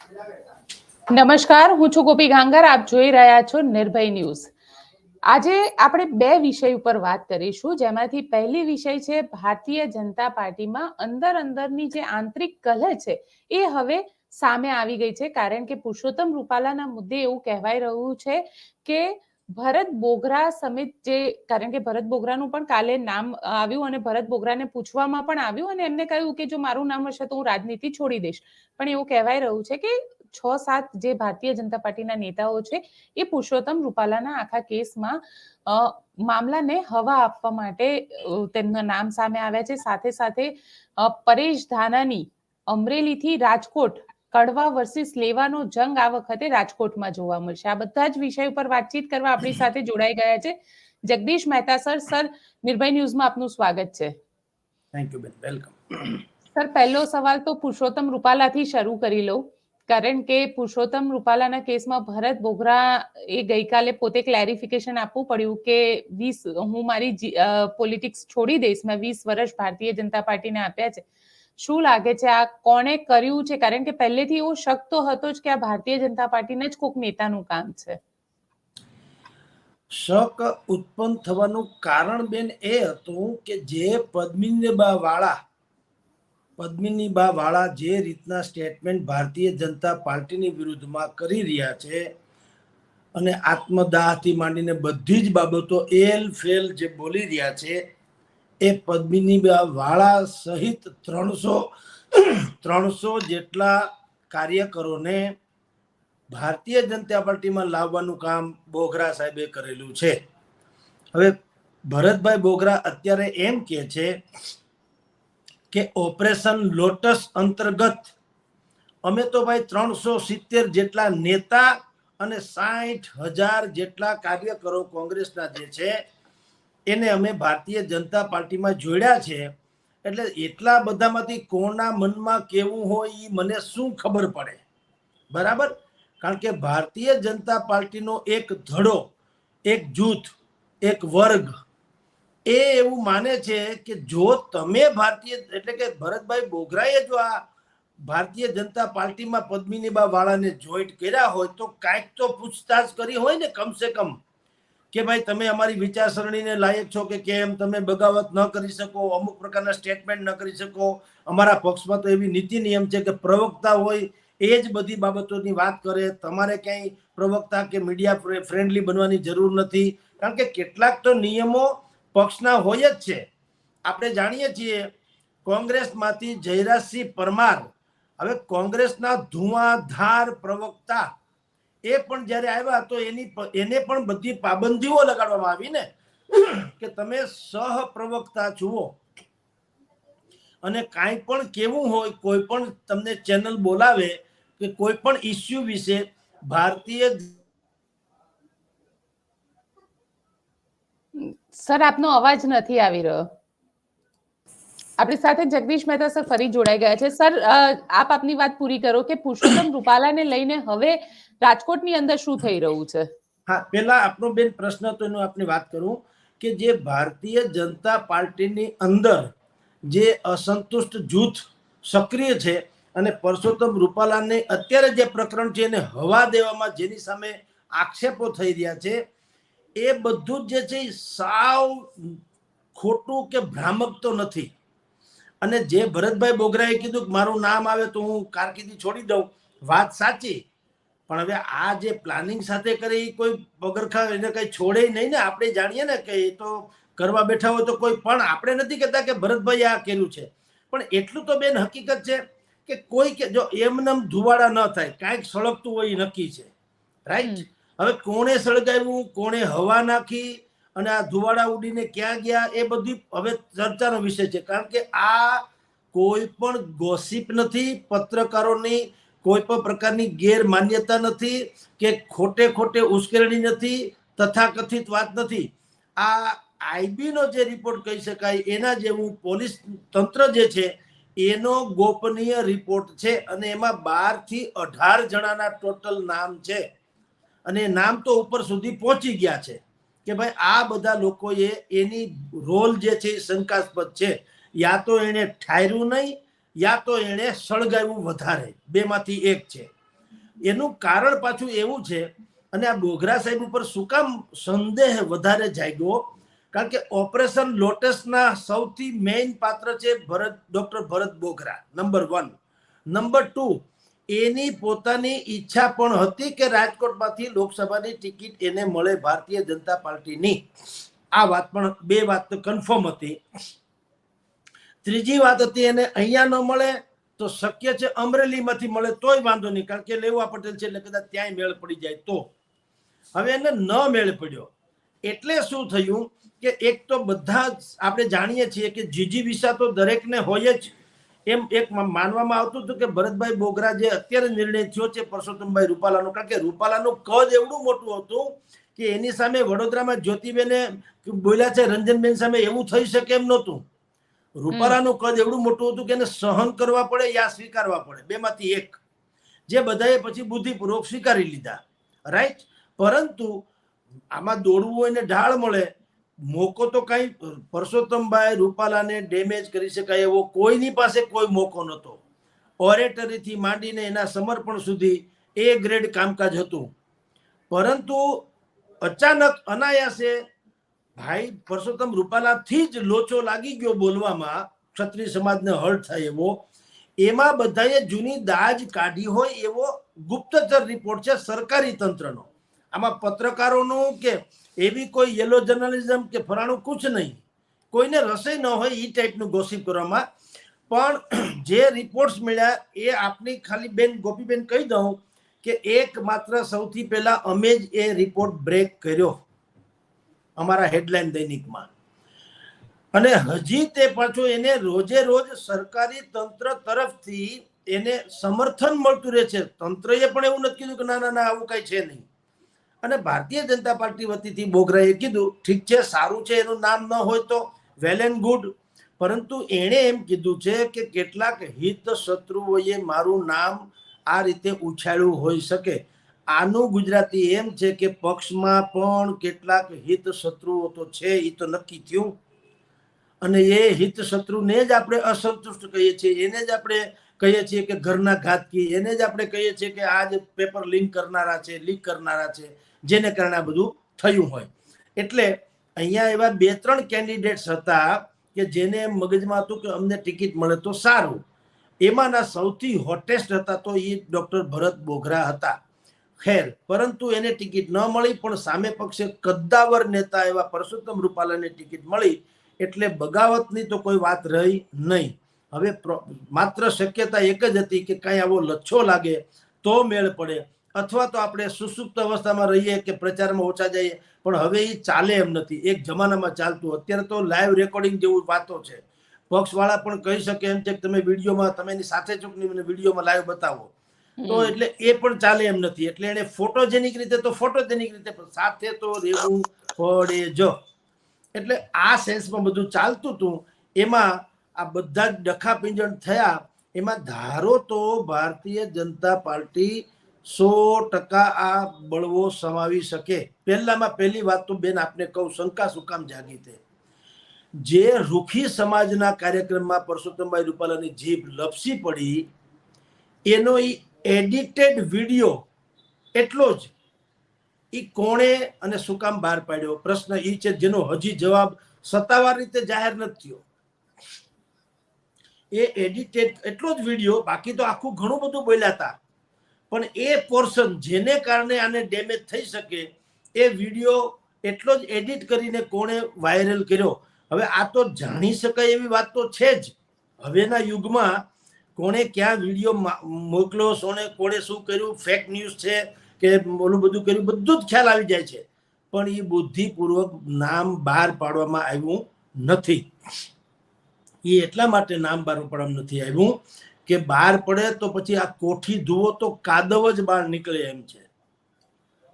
નમસ્કાર, હું છું ગોપી ગાંગર. આપ જોઈ રહ્યા છો નિર્ભય ન્યૂઝ. આજે આપણે બે વિષય ઉપર વાત કરીશું, જેમાંથી પહેલી વિષય છે ભારતીય જનતા પાર્ટીમાં અંદરની જે આંતરિક કલહ છે એ હવે સામે આવી ગઈ છે. કારણ કે પુરુષોત્તમ રૂપાલાના મુદ્દે એવું કહેવાય રહ્યું છે કે ભરત બોઘરા સમિત કારણ કે ભરત બોઘરાનું પણ કાલે નામ આવ્યું અને ભરત બોઘરાને પૂછવામાં પણ આવ્યું અને એમને કહ્યું કે જો મારું નામ હશે તો હું રાજનીતિ છોડી દઈશ. પણ એવું કહેવાય રહ્યું છે કે 6-7 જે ભારતીય જનતા પાર્ટીના નેતાઓ છે એ પુરુષોત્તમ રૂપાલાના આખા કેસમાં મામલાને હવા આપવા માટે તેમના નામ સામે આવ્યા છે. સાથે સાથે પરેશ ધાનાની અમરેલીથી રાજકોટ કડવા વર્સિસ લેવાનો જંગ આ વખતે રાજકોટમાં જોવા મળશે. આ બધા જ વિષય ઉપર વાતચીત કરવા આપણી સાથે જોડાઈ ગયા છે જગદીશ મહેતા સર. સર, નિર્ભય ન્યૂઝમાં આપનું સ્વાગત છે. થેન્ક યુ બેન, વેલકમ. સર, પહેલો સવાલ તો પુરુષોત્તમ રૂપાલાથી શરૂ કરી લઉં, કારણ કે પુરુષોત્તમ રૂપાલાના કેસમાં ભરત બોઘરા એ ગઈકાલે પોતે ક્લેરિફિકેશન આપવું પડ્યું કે હું મારી પોલિટિક્સ છોડી દઈશ, મેં 20 વર્ષ ભારતીય જનતા પાર્ટીને આપ્યા છે. શું લાગે છે આ કોણે કર્યું છે? કારણ કે પહેલેથી એવો શક તો હતો જ કે આ ભારતીય જનતા પાર્ટીને જ કોઈક નેતાનું કામ છે. શક ઉત્પન્ન થવાનું કારણ બેન એ હતું કે જે પદ્મિનીબા વાળા જે રીતના સ્ટેટમેન્ટ ભારતીય જનતા પાર્ટીની વિરુદ્ધમાં કરી રહ્યા છે અને આત્મદાહથી માંડીને બધી જ બાબતો એલ ફેલ જે બોલી રહ્યા છે, એ પદ્મિનીબા વાળા સહિત 300 જેટલા કાર્યકરોને ભારતીય જનતા પાર્ટીમાં લાવવાનું કામ બોઘરા સાહેબે કરેલું છે. હવે ભરતભાઈ બોઘરા અત્યારે એમ કહે છે કે ઓપરેશન લોટસ અંતર્ગત અમે તો ભાઈ 370 જેટલા નેતા અને 60,000 જેટલા કાર્યકરો કોંગ્રેસના જે છે એને અમે ભારતીય જનતા પાર્ટીમાં જોડ્યા છે. એટલે એટલા બધામાંથી કોના મનમાં કેવું હોય એ મને શું ખબર પડે, બરાબર? કારણ કે ભારતીય જનતા પાર્ટીનો એક ધડો, એક જૂથ, એક વર્ગ એ એવું માને છે કે જો તમે એટલે કે ભરતભાઈ બોઘરાએ જો આ ભારતીય જનતા પાર્ટીમાં પદ્મિનીબા વાળાને જોઈન્ટ કર્યા હોય તો કાંઈક તો પૂછતાછ કરી હોય ને, કમસે કમ કે ભાઈ તમે અમારી વિચારસરણીને લાયક છો કે કેમ, તમે બગાવત ન કરી શકો, અમુક પ્રકારના સ્ટેટમેન્ટ ન કરી શકો. અમારા પક્ષમાં તો એવી નીતિ નિયમ છે કે પ્રવક્તા હોય એ જ બધી બાબતોની વાત કરે, તમારે ક્યાંય પ્રવક્તા કે મીડિયા ફ્રેન્ડલી બનવાની જરૂર નથી. કારણ કે કેટલાક તો નિયમો પક્ષના હોય જ છે. આપણે જાણીએ છીએ કોંગ્રેસમાંથી જયરાજસિંહ પરમાર, હવે કોંગ્રેસના ધુઆધાર પ્રવક્તા, એ પણ જ્યારે આવ્યા તો એને પણ બધી પાબંદીઓ લગાડવામાં આવી ને કે તમે સહપ્રવક્તા જુઓ અને કાંઈ પણ કેવું હોય, કોઈ પણ તમને ચેનલ બોલાવે કે કોઈ પણ ઇસ્યુ વિશે ભારતીય. સર, આપનો અવાજ નથી આવી રહ્યો. આપણી સાથે જગદીશ મહેતા સર ફરી જોડાઈ ગયા છે. સર, આપ આપની વાત પૂરી કરો કે પુરુષોત્તમ રૂપાલાને લઈને હવે રાજકોટની અંદર શું થઈ રહ્યું છે. હા, પેલા આપણો બેન પ્રશ્ન તો એનો આપણે વાત કરું કે જે ભારતીય જનતા પાર્ટીની અંદર જે અસંતુષ્ટ જૂથ સક્રિય છે અને પરસોત્તમ રૂપાલાને અત્યારે જે પ્રકરણ છે એને હવા દેવામાં જેની સામે આક્ષેપો થઈ રહ્યા છે, એ બધું જ જે છે સાવ ખોટું કે ભ્રામક તો નથી. અને જે ભરતભાઈ બોઘરાએ કીધું કે મારું નામ આવે તો હું કારકિર્દી છોડી દઉં, વાત સાચી. પણ હવે આ જે પ્લાનિંગ સાથે કરી કોઈ પગરખા એને કઈ છોડે નહીં ને. આપણે જાણીએ ને કે એ તો કરવા બેઠા હોય તો કોઈ, પણ આપણે નથી કહેતા કે ભરતભાઈ આ કર્યું છે, પણ એટલું તો બેન હકીકત છે કે કોઈ કે જો એમનેમ ધુવાડા ન થાય, કાંઈક સળગતું હોય એ નક્કી છે, રાઈટ? હવે કોણે સળગાવ્યું, કોણે હવા નાખી અને આ ધુવાડા ઉડીને ક્યાં ગયા, એ બધી હવે ચર્ચાનો વિષય છે. કારણ કે આ કોઈ પણ ગોસિપ નથી, પત્રકારોની કોઈ પણ પ્રકારની ગેરમાન્યતા નથી કે ખોટે ઉશ્કેરણી નથી, તથાકથિત વાત નથી. આ આઈબીનો જે રિપોર્ટ કહી શકાય એના જેવું પોલીસ તંત્ર જે છે એનો ગોપનીય રિપોર્ટ છે અને એમાં 12 થી 18 જણાના ટોટલ નામ છે અને નામ તો ઉપર સુધી પહોંચી ગયા છે કે ભાઈ આ બધા લોકોએ એની રોલ જે છે એ શંકાસ્પદ છે. યા તો એને ઠાર્યું નહીં, યા તો એને સળગાવ્યું વધારે, બેમાંથી એક છે. એનું કારણ પાછું એવું છે, અને આ બોગરા સાહેબ ઉપર શું કામ સંદેહ વધારે જાગ્યો, કારણ કે ઓપરેશન લોટસના સૌથી મેઇન પાત્ર છે ડોક્ટર ભરત બોગરા, નંબર 1. નંબર 2, એની પોતાની ઈચ્છા પણ હતી કે રાજકોટમાંથી લોકસભાની ટિકિટ એને મળે ભારતીય જનતા પાર્ટીની. આ વાત પણ, 2 વાત તો કન્ફર્મ હતી. ત્રીજી વાત હતી, એને અહીંયા ન મળે તો શક્ય છે અમરેલીમાંથી મળે તોય વાંધો નહીં, કારણ કે લેવા પટેલ છે એટલે કદાચ ત્યાંય મેળ પડી જાય તો. હવે એને ન મેળ પડ્યો એટલે શું થયું કે એક તો બધા આપણે જાણીએ છીએ કે જીજીવિષા તો દરેકને હોય જ. એમ એક માનવામાં આવતું હતું કે ભરતભાઈ બોગરા જે અત્યારે નિર્ણય થયો છે પરસોત્તમભાઈ રૂપાલાનો, કારણ કે રૂપાલાનું કદ એવડું મોટું હતું કે એની સામે વડોદરામાં જ્યોતિબેને બોલ્યા છે રંજનબેન સામે, એવું થઈ શકે એમ નહોતું. રૂપાલાનું કદ એવડું મોટું હતું કે એને સહન કરવા પડે યા સ્વીકારવા પડે, બેમાંથી એક, જે બધાએ પછી બુદ્ધિપૂર્વક સ્વીકારી લીધા. રાઈટ. પરંતુ આમાં દોડવું હોય ને ઢાળ મળે, મોકો તો કઈ પરસોત્તમભાઈ રૂપાલાને ડેમેજ કરી શકાય એવો કોઈની પાસે કોઈ મોકો નહોતો. ઓરેટરીથી માંડીને એના સમર્પણ સુધી એ ગ્રેડ કામકાજ હતું. પરંતુ અચાનક અનાયાસે ભાઈ પરસોત્તમ રૂપાલાથી જ લોચો લાગી ગયો બોલવામાં, ક્ષત્રિય સમાજને હર્ટ થાય એવો. એમાં બધાએ જૂની દાજ કાઢી હોય એવો ગુપ્તચર રિપોર્ટ છે સરકારી તંત્રનો. આમાં પત્રકારોનું કે એવી કોઈ યલો જર્નલિઝમ કે ફલાણું કુછ નહીં, કોઈને રસોઈ ન હોય એ ટાઈપનું ગોસિપ કરવામાં. પણ જે રિપોર્ટ્સ મળ્યા એ આપની ખાલી બેન ગોપીબેન કહી દઉં કે એક માત્ર સૌથી પહેલા અમે જ એ રિપોર્ટ બ્રેક કર્યો અમારા હેડલાઇન દૈનિકમાં. અને હજી તે પાછો એને રોજે રોજ સરકારી તંત્ર તરફથી એને સમર્થન મળતું રહે છે. તંત્રએ પણ એવું નથી કીધું કે ના ના ના આવું કઈ છે નહીં. અને ભારતીય જનતા પાર્ટી વતીથી બોગરાએ કીધું ઠીક છે, સારું છે, એનું નામ ન હોય તો વેલ એન્ડ ગુડ, પરંતુ એણે એમ કીધું છે કે કેટલાક હિત શત્રુઓએ મારું નામ આ રીતે ઉછાળ્યું હોઈ શકે. આનું ગુજરાતી એમ છે કે પક્ષમાં પણ કેટલાક હિત શત્રુઓ તો છે, એ તો નક્કી થયું. અને એ હિત શત્રુને જ આપણે અસંતુષ્ટ કહીએ છીએ, એને જ આપણે કહીએ છીએ કે ઘરના ઘાતકી, એને જ આપણે કહીએ છીએ કે આ જ પેપર લીક કરનારા છે, જેને કારણે આ બધું થયું હોય. એટલે અહીંયા એવા 2-3 કેન્ડિડેટ્સ હતા કે જેને મગજમાં હતું કે અમને ટિકિટ મળે તો સારું. એમાંના સૌથી હોટેસ્ટ હતા તો એ ડોક્ટર ભરત બોગરા હતા. ખેર, પરંતુ એને ટિકિટ ન મળી, પણ સામે પક્ષે કદ્દાવર નેતા એવા પરસોત્તમ રૂપાલાને ટિકિટ મળી, એટલે બગાવતની તો કોઈ વાત રહી નહીં. હવે માત્ર શક્યતા એક જ હતી કે કાંઈ આવો લચ્છો લાગે તો મેળ પડે, અથવા તો આપણે સુસુપ્ત અવસ્થામાં રહીએ કે પ્રચારમાં ઓછા જઈએ. પણ હવે એ ચાલે એમ નથી. એક જમાનામાં ચાલતું, અત્યારે તો લાઈવ રેકોર્ડિંગ જેવું વાતો છે. પક્ષવાળા પણ કહી શકે એમ છે કે તમે વિડીયોમાં, તમે એની સાથે ચૂંટણી મને વિડીયોમાં લાઈવ બતાવો, તો એટલે એ પણ ચાલે એમ નથી. એટલે એને ફોટોજેનિક રીતે તો ફોટોજેનિક રીતે, પણ સાથે તો રહેવું પડે જ. એટલે આ સેન્સમાં બધું ચાલતું હતું. એમાં આ બધા જ ડખાપિંજણ થયા. એમાં ધારો તો ભારતીય જનતા પાર્ટી 100% આ બળવો સમાવી શકે. પહેલામાં પહેલી વાત તો બેન આપને કહું, શંકા શું કામ જાગી તે, જે રૂખી સમાજના કાર્યક્રમમાં પરસોત્તમભાઈ રૂપાલાની જીભ લપસી પડી, એનો એડિટેડ વિડીયો એટલો જ એ કોણે અને શું કામ બહાર પાડ્યો, પ્રશ્ન એ છે જેનો હજી જવાબ સત્તાવાર રીતે જાહેર નથી થયો. એ એડિટેડ એટલો જ વિડીયો, બાકી તો આખું ઘણું બધું બોલ્યા હતા, પણ એ પોર્શન જેને કારણે આને ડેમેજ થઈ શકે એ વિડીયો એટલો જ એડિટ કરીને કોણે વાયરલ કર્યો. હવે આ તો જાણી શકાય એવી વાત તો છે જ. હવેના યુગમાં કોણે ક્યાં વિડીયો મોકલો, કોણે શું કર્યું, ફેક ન્યૂઝ છે કે ઓલું બધું કર્યું, બધું જ ખ્યાલ આવી જાય છે. પણ એ બુદ્ધિપૂર્વક નામ બહાર પાડવામાં આવ્યું નથી. એ એટલા માટે નામ બહાર પાડવામાં નથી આવ્યું કે બહાર પડે તો પછી આ કોઠી ધુવો તો કાદવ જ બહાર નીકળે એમ છે.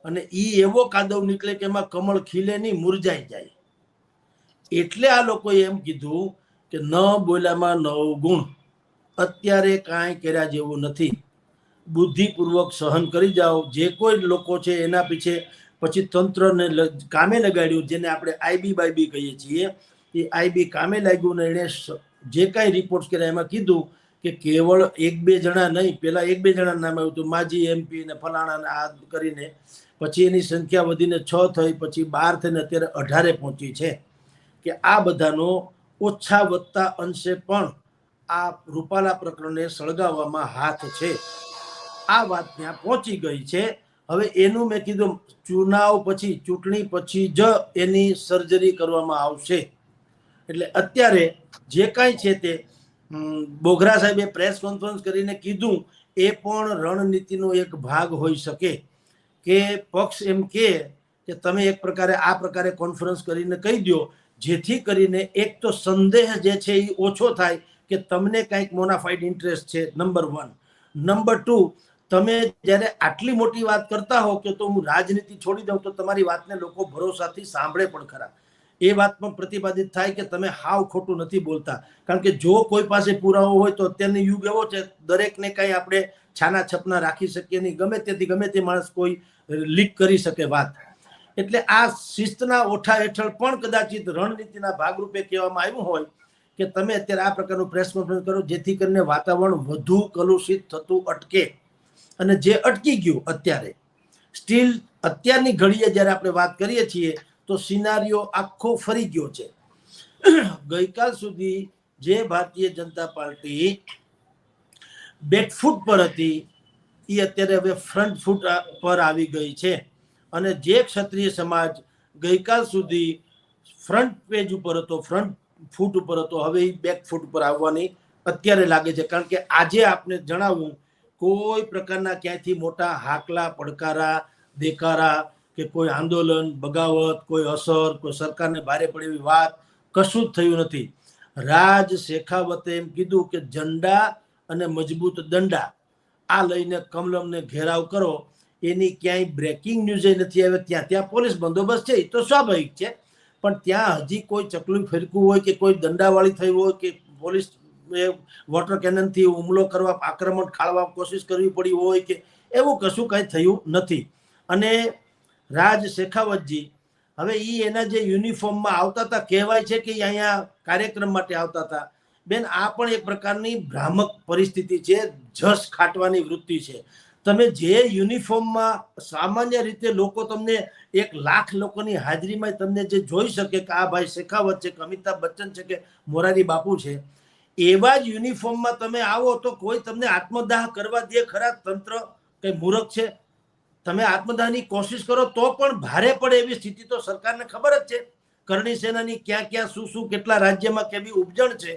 અને એ એવો કાદવ નીકળે કે એમાં કમળ ખીલે નહીં, મુરઝાઈ જાય. એટલે આ લોકોએ એમ કીધું કે ન બોલ્યામાં 9 ગુણ. અત્યારે કાંઈ કર્યા જેવું નથી. બુદ્ધિપૂર્વક સહન કરી જાઓ. જે કોઈ લોકો છે એના પીછે પછી તંત્રને કામે લગાડ્યું, જેને આપણે IB કહીએ છીએ, એ IB કામે લાગ્યું ને એણે જે કાંઈ રિપોર્ટ્સ કર્યા એમાં કીધું કે કેવળ એક બે જણા નહીં, પેલા એક બે જણા નામ આવ્યું હતું, માજી MP ને ફલાણા આ કરીને, પછી એની સંખ્યા વધીને 6 થઈ, પછી 12 થઈને અત્યારે 18 પહોંચી છે. કે આ બધાનો ઓછા વધતા અંશે પણ આ રૂપાલા પ્રકરણને સળગાવવામાં હાથ છે. આ વાત ત્યાં પહોંચી ગઈ છે. હવે એનું મેં કીધું ચુનાવ પછી, ચૂંટણી પછી જ એની સર્જરી કરવામાં આવશે. એટલે અત્યારે જે કાંઈ છે તે બોગરા સાહેબે પ્રેસ કોન્ફરન્સ કરીને કીધું, એ પણ રણનીતિનો એક ભાગ હોઈ શકે કે પક્ષ એમ કે તમે એક પ્રકારે આ પ્રકારે કોન્ફરન્સ કરીને કહી દો, જેથી કરીને એક તો સંદેહ જે છે એ ઓછો થાય કે તમને કંઈક મોનાફાઇડ ઇન્ટરેસ્ટ છે, નંબર 1. નંબર 2, તમે જ્યારે આટલી મોટી વાત કરતા હો કે તો હું રાજનીતિ છોડી દઉં, તો તમારી વાતને લોકો ભરોસાથી સાંભળે પણ ખરા. એ વાત પણ પ્રતિપાદિત થાય કે તમે હાવ ખોટું નથી બોલતા. કારણ કે જો કોઈ પાસે પુરાવો હોય તો અત્યારનો યુગ એવો છે, દરેકને કંઈ આપણે છાના છપના રાખી શકીએ નહીં, ગમે તેથી ગમે તે માણસ કોઈ લીક કરી શકે વાત. એટલે આ શિસ્તના ઓઠા હેઠળ પણ કદાચિત રણનીતિના ભાગરૂપે કહેવામાં આવ્યું હોય કે તમે અત્યારે આ પ્રકારનું પ્રેસ કોન્ફરન્સ કરો, જેથી કરીને વાતાવરણ વધુ કલુષિત થતું અટકે. અને જે અટકી ગયું અત્યારે સ્ટીલ અત્યારની ઘડીએ જ્યારે આપણે વાત કરીએ છીએ તો સિનારીઓ આખો ફરી ગયો છે. ગઈકાલ સુધી જે ભારતીય જનતા પાર્ટી બેકફૂટ પર હતી એ અત્યારે હવે ફ્રન્ટ ફૂટ પર આવી ગઈ છે. અને જે ક્ષત્રિય સમાજ ગઈકાલ સુધી ફ્રન્ટ પેજ ઉપર હતો, ફ્રન્ટ ફૂટ ઉપર હતો, હવે એ બેક ફૂટ પર આવવાની અત્યારે લાગે છે. કારણ કે આજે આપને જણાવું, કોઈ પ્રકારના ક્યાંયથી મોટા હાકલા, પડકારા, દેકારા કે કોઈ આંદોલન, બગાવત, કોઈ અસર, કોઈ સરકારને ભારે પડે એવી વાત કશું જ થયું નથી. રાજ શેખાવતે એમ કીધું કે ઝંડા અને મજબૂત દંડા આ લઈને કમલમને ઘેરાવ કરો. એની ક્યાંય બ્રેકિંગ ન્યૂઝ નથી આવે. ત્યાં પોલીસ બંદોબસ્ત છે, એ તો સ્વાભાવિક છે, પણ ત્યાં હજી કોઈ ચકલું ફેરકવું હોય કે કોઈ દંડાવાળી થઈ હોય કે પોલીસ વોટર કેનનથી હુમલો કરવા, આક્રમણ ખાળવા કોશિશ કરવી પડી હોય કે એવું કશું કાંઈ થયું નથી. અને રાજ શેખાવતજી હવે એના જે યુનિફોર્મમાં આવતા હતા, કહેવાય છે કે અહીંયા કાર્યક્રમ માટે આવતા હતા. બેન, આ પણ એક પ્રકારની ભ્રામક પરિસ્થિતિ છે, જસ ખાટવાની વૃત્તિ છે. તમે જે યુનિફોર્મમાં સામાન્ય રીતે લોકો તમને 1 લાખ લોકોની હાજરીમાં તમને જે જોઈ શકે કે આ ભાઈ શેખાવત છે, કે અમિતાભ બચ્ચન છે, કે મોરારી બાપુ છે, એવા જ યુનિફોર્મમાં તમે આવો તો કોઈ તમને આત્મદાહ કરવા દે ખરા? તંત્ર કઈ મૂર્ખ છે? તમે આત્મદાહની કોશિશ કરો તો પણ ભારે પડે એવી સ્થિતિ તો સરકારને ખબર જ છે. કરણી સેનાની ક્યાં ક્યાં શું કેટલા રાજ્યમાં કેવી ઉપજણ છે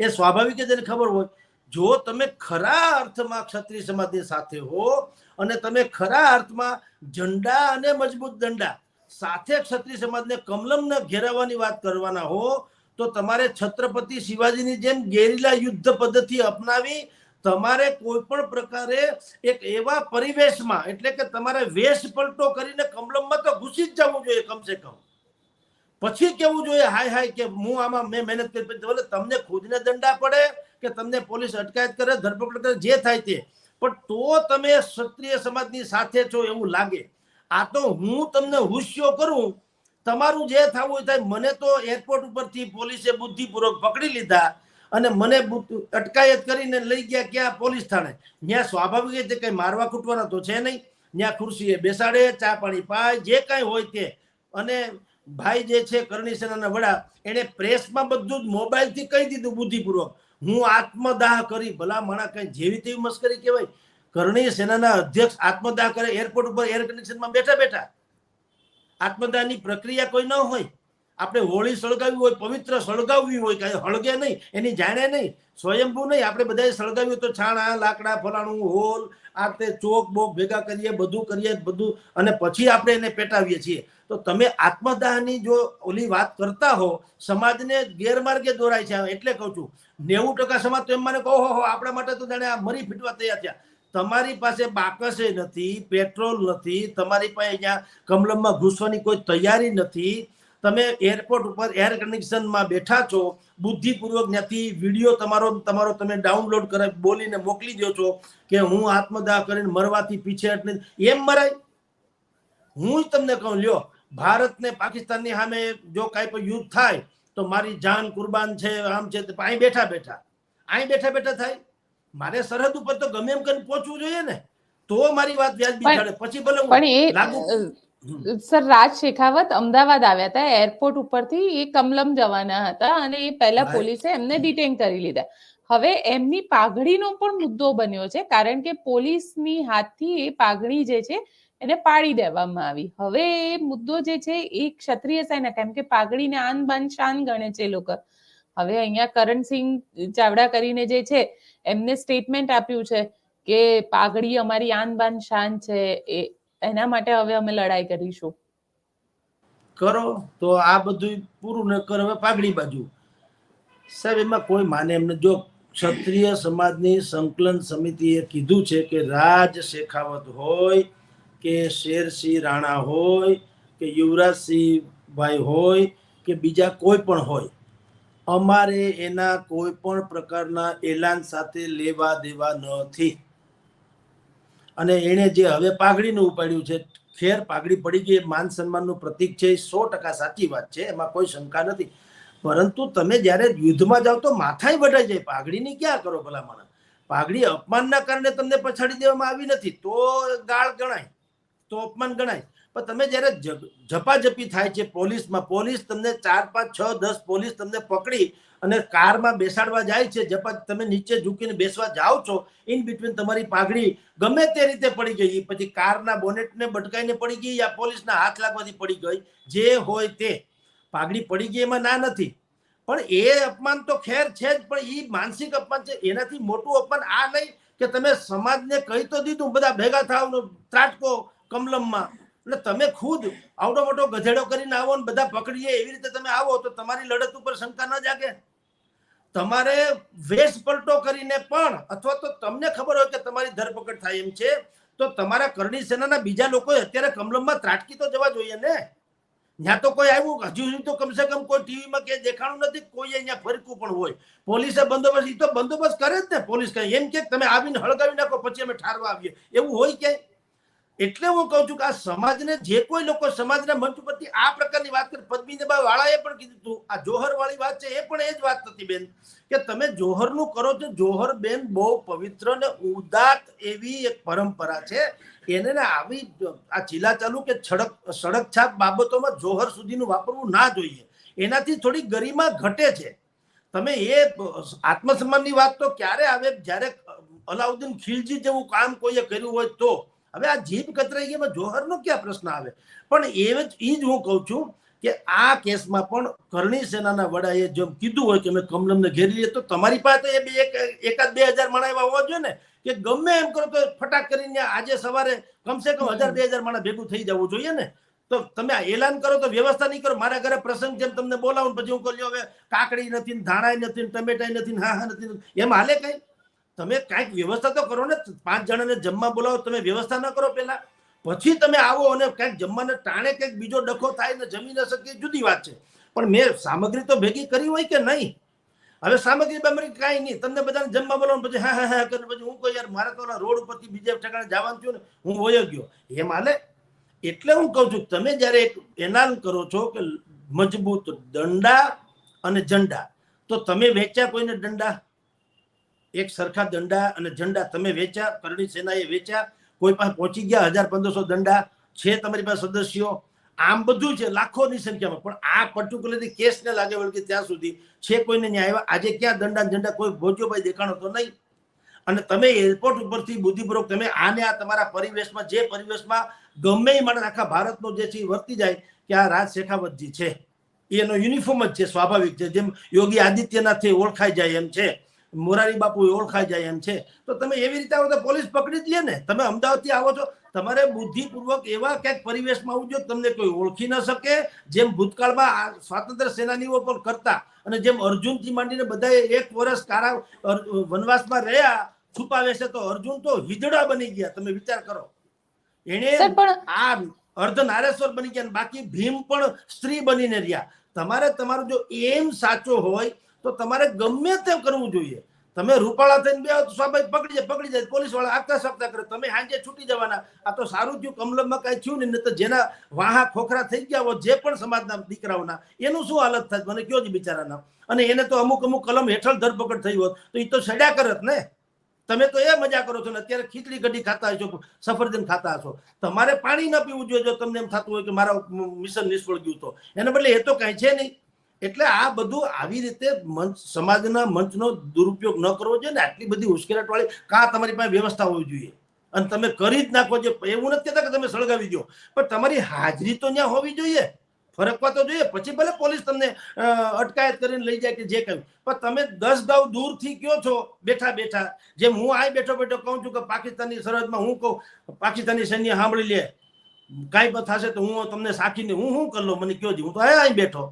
એ સ્વાભાવિક જ એને ખબર હોય. જો તમે ખરા અર્થમાં ક્ષત્રિય સમાજની સાથે હો અને તમે ખરા અર્થમાં ઝંડા અને મજબૂત દંડા સાથે ક્ષત્રિય સમાજને કમલમને ઘેરાવવાની વાત કરવાના હો, તો તમારે છત્રપતિ શિવાજીની જેમ ગેરીલા યુદ્ધ પદ્ધતિ અપનાવી તમારે કોઈ પણ પ્રકારે એક એવા પરિવેશમાં, એટલે કે તમારે વેશ પલટો કરીને કમલમમાં તો ઘૂસી જ જવું જોઈએ કમસે કમ. પછી કેવું જોઈએ હાય હાય કે હું આમાં મેં મહેનત કરી. તમને ખુદને દંડા પડે કે તમને પોલીસ અટકાયત કરે, ધરપકડ કરે, જે થાય તે, પણ તો તમે ક્ષત્રિય સમાજની સાથે છો એવું લાગે. આ તો હું તમને હુસ્યો કરું, તમારું જે થવું થાય. મને તો એરપોર્ટ ઉપરથી પોલીસે બુદ્ધિપૂર્વક પકડી લીધા અને મને અટકાયત કરીને લઈ ગયા ક્યાં? પોલીસ થાણે. ત્યાં સ્વાભાવિક રીતે કઈ મારવા કૂટવાના તો છે નહીં. ત્યાં ખુરશીએ બેસાડે, ચા પાણી પાય, જે કાંઈ હોય તે. અને ભાઈ જે છે કરણી સેનાના વડા, એને પ્રેસમાં બધું જ મોબાઈલથી કહી દીધું બુદ્ધિપૂર્વક, હું આત્મદાહ કરી. ભલા માણા કઈ જેવી તેવી મસ્કરી કહેવાય? કરણી સેનાના અધ્યક્ષ આત્મદાહ કરે એરપોર્ટ ઉપર એર કન્ડિશનમાં બેઠા બેઠા? આત્મદાહની પ્રક્રિયા કોઈ ન હોય? આપણે હોળી સળગાવી હોય, પવિત્ર સળગાવવી હોય, કાંઈ હળગે નહીં, એની જાણે નહીં, સ્વયંભૂ નહીં. આપણે બધાએ સળગાવ્યું તો છાણા, લાકડા, ફલાણું, હોલ, આ તે ચોક બોક ભેગા કરીએ, બધું અને પછી આપણે એને પેટાવીએ છીએ. તો તમે આત્મદાહની જો ઓલી વાત કરતા હો, સમાજને ગેરમાર્ગે દોરાય છે. એટલે કહું છું 90% સમાજ તો એમ મને કહો હો આપણા માટે તો જાણે આ મરી ફીટવા તૈયાર થયા. તમારી પાસે બાકસે નથી, પેટ્રોલ નથી, તમારી પાસે અહીંયા કમલમમાં ઘૂસવાની કોઈ તૈયારી નથી. તમે એરપોર્ટ ઉપર એર કન્ડિશનમાં બેઠા છો, બુદ્ધિપૂર્વક ત્યાંથી વિડીયો તમારો તમે ડાઉનલોડ કરી બોલીને મોકલી દો છો કે હું આત્મદાહ કરીને મરવાથી પીછે એટલે એમ મરાય? હું જ તમને કહું, લ્યો, ભારત ને પાકિસ્તાનની સામે જો કાંઈ પણ યુદ્ધ થાય તો મારી જાન કુરબાન છે, આમ છે, અહીં બેઠા બેઠા થાય. મારે સરહદ ઉપર તો ગમે એમ કરીને પહોંચવું જોઈએ ને, તો મારી વાત વ્યાજબી ઠરે, પછી ભલે હું પણ લાગુ. સર, રાજ શેખાવત અમદાવાદ આવ્યા હતા એરપોર્ટ ઉપરથી, એ કમલમ જવાના હતા અને એ પહેલા ભાઈ, પોલીસે એમને ડિટેન કરી લીધા. હવે એમની પાઘડીનો પણ મુદ્દો બન્યો છે, કારણ કે પોલીસની હાથથી એ પાઘડી જે છે એને પાડી દેવામાં આવી. હવે એ મુદ્દો જે છે એ ક્ષત્રિય સેના, કેમ કે પાઘડીને આન બાન શાન ગણે છે લોકો. હવે અહીંયા કરણસિંહ ચાવડા કરીને જે છે એમને સ્ટેટમેન્ટ આપ્યું છે કે પાઘડી અમારી આન બાન શાન છે, એના માટે હવે અમે લડાઈ કરીશું. કરો તો આ બધું પૂરું ન કરો, હવે પાઘડી બાજુ. સાહેબ, એમાં કોઈ માને એમને. જો ક્ષત્રિય સમાજની સંકલન સમિતિએ કીધું છે કે રાજ શેખાવત હોય કે શેરસિંહ રાણા હોય કે યુવરાજસિંહ ભાઈ હોય કે બીજા કોઈ પણ હોય, અમારે એના કોઈ પણ પ્રકારના એલાન સાથે લેવા દેવા નથી. અને એને જે હવે પાઘડીનું ઉપાડ્યું છે, ખેર પાઘડી પડી ગઈ, માન સન્માનનું પ્રતીક છે, 100% સાચી વાત છે, એમાં કોઈ શંકા નથી. પરંતુ તમે જ્યારે યુદ્ધમાં જાઓ તો માથાય વઢાઈ જાય, પાઘડીની ક્યાં કરો ભલામણ. પાઘડી અપમાનના કારણે તમને પછાડી દેવામાં આવી નથી તો ગાળ ગણાય, તો અપમાન ગણાય. પણ તમે જ્યારે ઝપાઝપી થાય છે પોલીસમાં, પોલીસ તમને 4, 5, 6, 10 પોલીસ તમને પકડી અને કારમાં બેસાડવા જાય છે, તમે નીચે ઝૂકીને બેસવા જાઓ છો, ઇન બિટવીન તમારી પાઘડી ગમે તે રીતે પડી ગઈ, પછી કારના બોનેટને બટકાઈને પડી ગઈ યા પોલીસના હાથ લાગવાથી પડી ગઈ, જે હોય તે પાઘડી પડી ગઈ, એમાં ના નથી. પણ એ અપમાન તો ખેર છે જ, પણ એ માનસિક અપમાન છે. એનાથી મોટું અપમાન આ નહીં કે તમે સમાજને કહી તો દીધું બધા ભેગા થાવ ત્રાટકો કમલમમાં, એટલે તમે ખુદ આવડો મોટો ગધેડો કરીને આવો ને બધા પકડીએ એવી રીતે તમે આવો તો તમારી લડત ઉપર શંકા ન જાગે. તમારે વેશ પલટો કરીને પણ, અથવા તો તમને ખબર હોય કે તમારી ધરપકડ થાય એમ છે, તો તમારા કરણી સેનાના બીજા લોકો અત્યારે કમલમમાં ત્રાટકી તો જવા જોઈએ ને. ત્યાં તો કોઈ આવ્યું હજુ સુધી તો કમસે કમ કોઈ ટીવીમાં કે દેખાણું નથી, કોઈ અહીંયા ફરકું પણ હોય. પોલીસે બંદોબસ્ત, એ તો બંદોબસ્ત કરે જ ને પોલીસ. કઈ એમ કે તમે આવીને હળગાવી નાખો પછી અમે ઠારવા આવીએ, એવું હોય ક્યાંય? એટલે હું કહું છું કે આ સમાજને જે કોઈ લોકો સમાજના મંચ ઉપરથી આ પ્રકારની વાત કરે, પદ્મિનીબા વાળાએ પણ કીધું હતું, આ જોહર વાળી વાત છે એ પણ એ જ વાત હતી બેન, કે તમે જોહરનું કરો છો. જોહર બેન બહુ પવિત્ર ને ઉદાત્ત એવી એક પરંપરા છે, એને ને આવી આ ચીલા ચાલુ કે સડક છાપ બાબતોમાં જોહર સુધીનું વાપરવું ના જોઈએ. એનાથી થોડી ગરિમા ઘટે છે. તમે એ આત્મસન્માનની વાત તો ક્યારે આવે જ્યારે અલાઉદ્દીન ખિલજી જેવું કામ કોઈએ કર્યું હોય તો. હવે આ જીભ કતરાઈ ગઈ, જોહરનો ક્યાં પ્રશ્ન આવે? પણ એ જ હું કહું છું કે આ કેસમાં પણ કરણી સેનાના વડાએ જેમ કીધું હોય કે અમે કમલમને ઘેરી લઈએ, તો તમારી પાસે એકાદ 2000 માણા એવા હોવા જોઈએ ને કે ગમે એમ કરો તો ફટાક કરીને આજે સવારે કમસે કમ 1000-2000 માણા ભેગું થઈ જવું જોઈએ ને. તો તમે એલાન કરો તો વ્યવસ્થા નહીં કરો. મારા ઘરે પ્રસંગ જેમ તમને બોલાવું પછી હું કહ્યું હવે કાકડી નથી, ધાણા નથી, ટમેટા નથી, હા નથી, એમ હાલે કઈ? તમે કાંઈક વ્યવસ્થા તો કરો ને. 5 જણાને જમવા બોલાવો, તમે વ્યવસ્થા ન કરો પેલા, પછી તમે આવો અને કંઈક જમવાને ટાણે કંઈક બીજો ડખો થાય ને જમી ન શકે, જુદી વાત છે. પણ મેં સામગ્રી તો ભેગી કરી હોય કે નહીં? હવે સામગ્રી બામગ્રી કાંઈ નહીં, તમને બધાને જમવા બોલાવો પછી હા હા હા કરીને પછી હું કહું યાર મારે તો રોડ ઉપરથી બીજે ઠેકાણે જવાનું થયું ને, હું વયો ગયો, એમ હાલે? એટલે હું કહું છું તમે જ્યારે એક એલાન કરો છો કે મજબૂત દંડા અને ઝંડા, તો તમે વેચ્યા કોઈને દંડા? એક સરખા દંડા અને ઝંડા તમે વેચ્યા? કરણી સેનાએ વેચ્યા? કોઈ પાસે પહોંચી ગયા 1000-1500 દંડા છે તમારી પાસે સદસ્યો? આમ બધું છે લાખોની સંખ્યામાં, પણ આ પર્ટિક્યુલરલી કેસને લાગે વળગે ત્યાં સુધી છે કોઈને ન્યાય આવ્યા? આજે ક્યાં દંડા ઝંડા કોઈ ભોજ્યોભાઈ દેખાણો તો નહીં. અને તમે એરપોર્ટ ઉપરથી બુદ્ધિપૂર્વક તમે આને આ તમારા પરિવેશમાં, જે પરિવેશમાં ગમે એ માણસ આખા ભારતનો જે છે વર્તી જાય કે આ રાજ શેખાવતજી છે, એનો યુનિફોર્મ જ છે, સ્વાભાવિક છે. જેમ યોગી આદિત્યનાથ ઓળખાઈ જાય એમ છે, મોરારી બાપુ ઓળખાઈ જાય એમ છે, તો તમે એવી રીતે આવો તો પોલીસ પકડી જ લે ને. તમે અમદાવાદથી આવો છો, તમારે બુદ્ધિપૂર્વક એવા ક્યાંક પરિવેશમાં આવવું જોઈએ તમને કોઈ ઓળખી ન શકે, જેમ ભૂતકાળમાં સ્વાતંત્ર્ય સેનાનીઓ પણ કરતા. અને જેમ અર્જુનથી માંડીને બધા 1 વર્ષ વનવાસમાં રહ્યા છુપાવે છે, તો અર્જુન તો હિજડા બની ગયા. તમે વિચાર કરો, એને આ અર્ધ નારેશ્વર બની ગયા, બાકી ભીમ પણ સ્ત્રી બનીને રહ્યા. તમારે તમારો જો એમ સાચો હોય તો તમારે ગમે તેમ કરવું જોઈએ. તમે રૂપાળા થઈને બે તો સ્વાભાવિક પકડી જાય પોલીસ વાળા, આગતા સપ્તાહ કરે, તમે હાંજે છૂટી જવાના. આ તો સારું થયું કમલમમાં કઈ થયું નહીં, તો જેના વાહા ખોખરા થઈ ગયા હોય જે પણ સમાજના દીકરાઓના, એનું શું હાલત થાય મને કયો જ બિચારાના. અને એને તો અમુક કલમ હેઠળ ધરપકડ થઈ હોત તો એ તો સડ્યા કરત ને. તમે તો એ મજા કરો છો ને અત્યારે ખીચડી કઢી ખાતા હશો, સફરજન ખાતા હશો. તમારે પાણી ન પીવું જોઈએ જો તમને એમ થતું હોય કે મારા મિશન નિષ્ફળ ગયું તો. એના બદલે એ તો કાંઈ છે નહીં. એટલે આ બધું આવી રીતે સમાજના મંચનો દુરુપયોગ ન કરવો જોઈએ ને. આટલી બધી ઉશ્કેરાટ વાળી તમારી પાસે વ્યવસ્થા હોવી જોઈએ અને તમે કરી જ નાખો. એવું નથી કહેતા કે તમે સળગાવી દો, પણ તમારી હાજરી તો ત્યાં હોવી જોઈએ, ફરકવા તો જોઈએ. પછી ભલે પોલીસ તમને અટકાયત કરીને લઈ જાય કે જે કહ્યું, પણ તમે 10 ગાઉ દૂરથી કયો છો બેઠા બેઠા, જેમ હું આ બેઠો બેઠો કહું છું કે પાકિસ્તાનની સરહદમાં હું કહું પાકિસ્તાની સૈન્ય સાંભળી લે, કાંઈ પણ થશે તો હું તમને સાખીને હું કરી લો, મને કયો જી, હું તો અહીં બેઠો.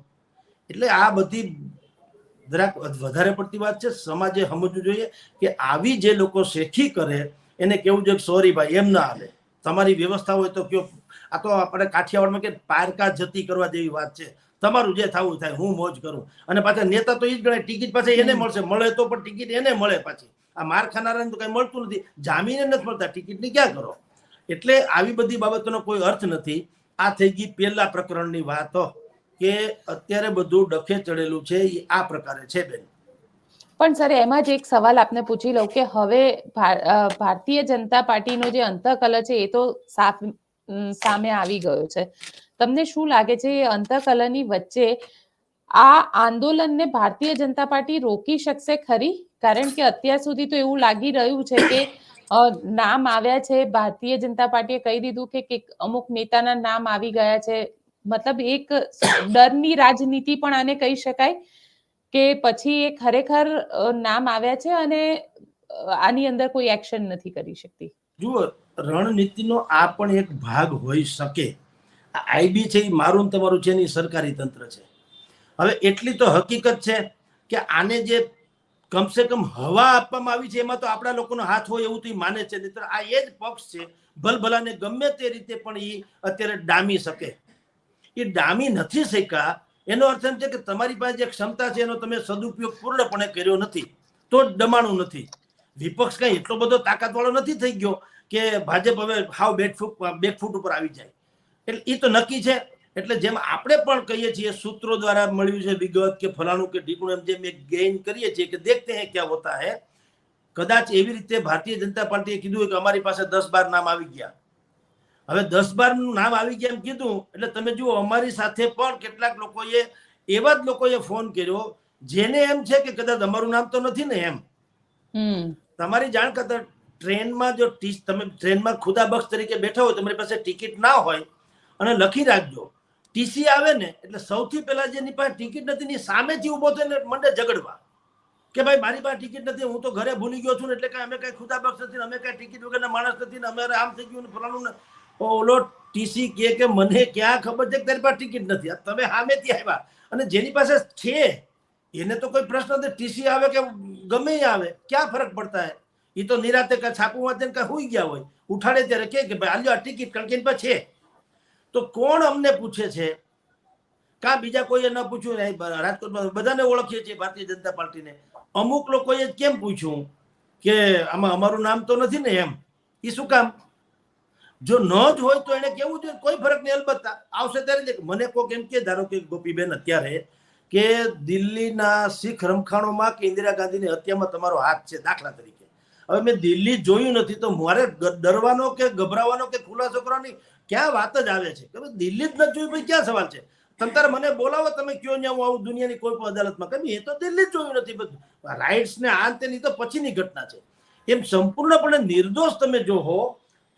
એટલે આ બધી જરાક વધારે પડતી વાત છે. સમાજે સમજવું જોઈએ કે આવી જે લોકો શેખી કરે એને કેવું જોઈએ સોરી ભાઈ એમ ના હાલે. તમારી વ્યવસ્થા હોય તો કયો. આ તો આપણે કાઠિયાવાડમાં કે પારકા જતી કરવા જેવી વાત છે. તમારું જે થવું થાય, હું મોજ કરું. અને પાછા નેતા તો એ જ ગણાય, ટિકિટ પાછી એને મળશે, મળે તો પણ ટિકિટ એને મળે પાછી. આ માર ખાનારાને તો કઈ મળતું નથી, જામીને નથી મળતા, ટિકિટની ક્યાં કરો. એટલે આવી બધી બાબતોનો કોઈ અર્થ નથી. આ થઈ ગઈ પહેલા પ્રકરણની વાત કે અત્યારે બધું ડખે ચડેલું છે એ આ પ્રકારે છે બેન. પણ સર એમાં જ એક સવાલ આપને પૂછી લઉં કે હવે ભારતીય જનતા પાર્ટીનો જે અંતઃકલહ છે એ તો સામે આવી ગયો છે. તમને શું લાગે છે એ અંતઃકલહની વચ્ચે આ આંદોલનને ભારતીય જનતા પાર્ટી રોકી શકશે ખરી? કારણ કે અત્યાર સુધી તો એવું લાગી રહ્યું છે કે નામ આવ્યા છે, ભારતીય જનતા પાર્ટીએ કહી દીધું કે અમુક નેતાના નામ આવી ગયા છે, મતલબ એક ડરની રાજનીતિ પણ આને કહી શકાય કે પછી એ ખરેખર નામ આવ્યા છે અને આની અંદર કોઈ એક્શન નથી કરી શકતી. જુઓ, રણનીતિનો આ પણ એક ભાગ હોઈ શકે. આઈબી છે એ મારું તમારું છે ને સરકારી તંત્ર છે. હવે એટલી તો હકીકત છે કે આને જે કમસે કમ હવા આપવામાં આવી છે એમાં તો આપણા લોકોનો હાથ હોય એવું તો માને છે. નહીતર આ એ જ પક્ષ છે ભલભલાને ગમે તે રીતે પણ એ અત્યારે ડામી શકે. એ ડામી નથી શક્યા એનો અર્થ એમ છે કે તમારી પાસે જે ક્ષમતા છે એનો તમે સદુપયોગ પૂર્ણપણે કર્યો નથી, તો જ દબાણું નથી. વિપક્ષ કઈ એટલો બધો તાકાતવાળો નથી થઈ ગયો કે ભાજપ હવે હાવ બેકફૂટ ઉપર આવી જાય. એટલે એ તો નક્કી છે. એટલે જેમ આપણે પણ કહીએ છીએ સૂત્રો દ્વારા મળ્યું છે વિગત કે ફલાણું કે ઢીકણું, એમ જેમ એક ગેઇન કરીએ છીએ કે દેખતે હૈ ક્યા હોતા હૈ. કદાચ એવી રીતે ભારતીય જનતા પાર્ટીએ કીધું કે અમારી પાસે 10-12 નામ આવી ગયા. હવે 10-12 નામ આવી ગયા એમ કીધું એટલે તમે જુઓ અમારી સાથે પણ કેટલાક લોકોએ એવા જ લોકોએ ફોન કર્યો જેને એમ છે કે કદાચ અમારું નામ તો નથી ને એમ. તમારી જાણ કરતા ટ્રેનમાં જો તમે ટ્રેનમાં ખુદાબખ્શ તરીકે બેઠા હોય, તમારી પાસે ટિકિટ ના હોય અને લખી રાખજો ટીસી આવે ને એટલે સૌથી પહેલા જેની પાસે ટિકિટ નથી ની સામેથી ઉભો થઈને મંડે ઝઘડવા કે ભાઈ મારી પાસે ટિકિટ નથી, હું તો ઘરે ભૂલી ગયો છું, એટલે અમે કઈ ખુદાબખ્શ નથી, અમે કઈ ટિકિટ વગરના માણસ નથી, અમારે આમ થઈ ગયું ને ફલાણું ને. ઓલો ટીસી કે મને ક્યાં ખબર છે કે તારી પાસે ટિકિટ નથી. તમે સામેથી આવ્યા અને જેની પાસે છે એને તો કોઈ પ્રશ્ન નથી, ટીસી આવે કે ગમે આવે ક્યાં ફરક પડતા હે. એ તો નિરાતે કા છાપું વાંચે કઈ હુઈ ગયા હોય, ઉઠાડે ત્યારે કે ભાઈ આલ્યો આ ટિકિટ, કારણ કે એની પાસે છે. તો કોણ અમને પૂછે છે? કા બીજા કોઈએ ન પૂછ્યું? રાજકોટમાં બધાને ઓળખીએ છીએ ભારતીય જનતા પાર્ટીને. અમુક લોકોએ કેમ પૂછ્યું કે આમાં અમારું નામ તો નથી ને એમ? એ શું કામ? જો ન જ હોય તો એને કેવું જોઈએ, કોઈ ફરક નહીં, અલબત્ત આવશે ત્યારે. મને કોઈક એમ કે ધારો કે ગોપીબેન અત્યારે કે દિલ્હીના શીખ રમખાણોમાં કે ઇન્દિરા ગાંધીની હત્યામાં તમારો હાથ છે દાખલા તરીકે. હવે મેં દિલ્હી જોયું નથી તો મારે ડરવાનો કે ગભરાવાનો કે ખુલાસો કરવાની ક્યાં વાત જ આવે છે? કે દિલ્હી જ નથી જોયું ભાઈ, ક્યાં સવાલ છે? તંત્ર મને બોલાવો, તમે કયો ને હું આવું દુનિયાની કોઈ પણ અદાલતમાં, કે એ તો દિલ્હી જ જોયું નથી. બધું રાઇટ્સ ને આ તેની તો પછીની ઘટના છે. એમ સંપૂર્ણપણે નિર્દોષ તમે જો હો